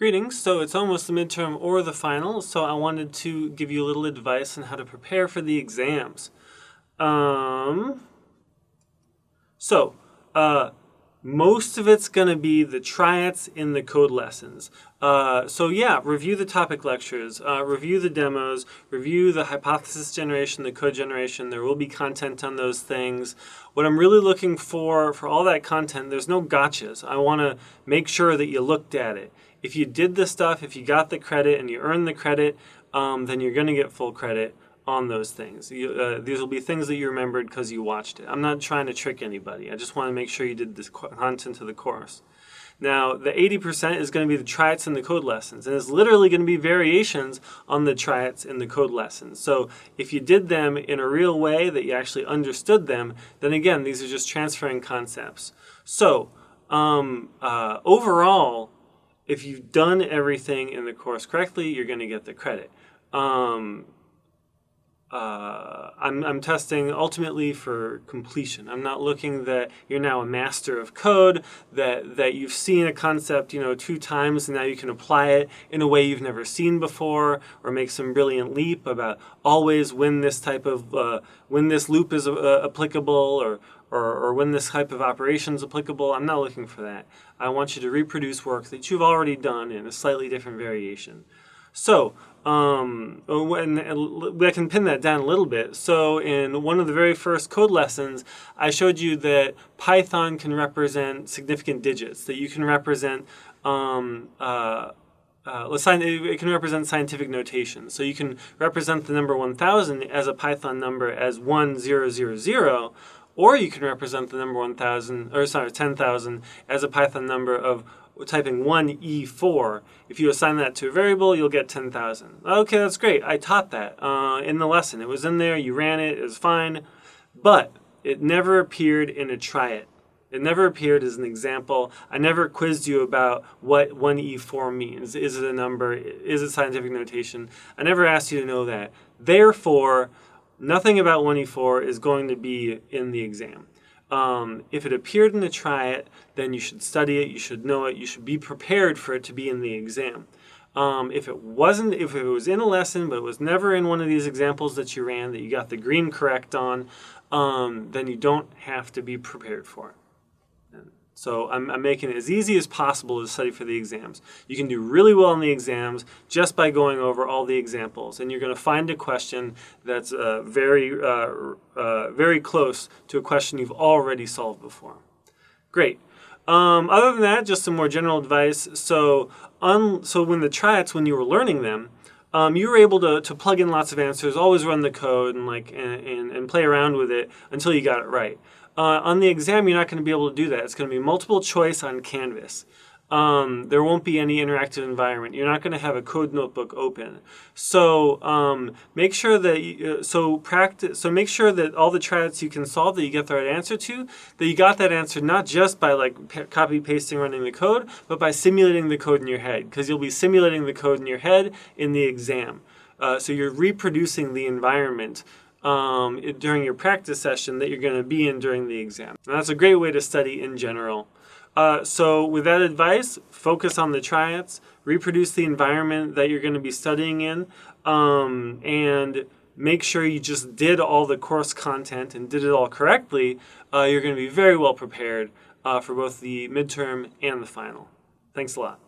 Greetings. So it's almost the midterm or the final, so I wanted to give you a little advice on how to prepare for the exams. Most of it's going to be the triads in the code lessons. Review the topic lectures, review the demos, review the hypothesis generation, the code generation. There will be content on those things. What I'm really looking for all that content, there's no gotchas. I want to make sure that you looked at it. If you did the stuff, if you got the credit and you earned the credit, then you're going to get full credit on those things. These will be things that you remembered because you watched it. I'm not trying to trick anybody. I just want to make sure you did this content of the course. Now, the 80% is going to be the triads in the code lessons, and it's literally going to be variations on the triads in the code lessons. So if you did them in a real way that you actually understood them, then again, these are just transferring concepts. So overall, if you've done everything in the course correctly, you're going to get the credit. I'm testing ultimately for completion. I'm not looking that you're now a master of code, that you've seen a concept 2 times and now you can apply it in a way you've never seen before, or make some brilliant leap about always when this type of when this loop is applicable, or when this type of operation is applicable. I'm not looking for that. I want you to reproduce work that you've already done in a slightly different variation. So, I can pin that down a little bit. So in one of the very first code lessons, I showed you that Python can represent significant digits, that you can represent it can represent scientific notation. So you can represent the number 1000 as a Python number as 1000, or you can represent the number 1000 as a Python number of typing 1E4. If you assign that to a variable, you'll get 10,000. Okay, that's great. I taught that in the lesson. It was in there, you ran it, it was fine, but it never appeared in a triad. It never appeared as an example. I never quizzed you about what 1E4 means. Is it a number? Is it scientific notation? I never asked you to know that. Therefore, nothing about 1E4 is going to be in the exam. If it appeared in the triad, then you should study it, you should know it, you should be prepared for it to be in the exam. If it was in a lesson, but it was never in one of these examples that you ran, that you got the green correct on, then you don't have to be prepared for it. So I'm making it as easy as possible to study for the exams. You can do really well in the exams just by going over all the examples, and you're going to find a question that's very close to a question you've already solved before. Great. Other than that, just some more general advice. So when the triads, when you were learning them, you were able to plug in lots of answers, always run the code, and play around with it until you got it right. On the exam, you're not going to be able to do that. It's going to be multiple choice on Canvas. There won't be any interactive environment. You're not going to have a code notebook open. So make sure that make sure that all the triads you can solve, that you get the right answer to, that you got that answer not just by copy pasting running the code, but by simulating the code in your head, because you'll be simulating the code in your head in the exam. So you're reproducing the environment during your practice session that you're going to be in during the exam. And that's a great way to study in general. So with that advice, focus on the triads, reproduce the environment that you're going to be studying in, and make sure you just did all the course content and did it all correctly. You're going to be very well prepared for both the midterm and the final. Thanks a lot.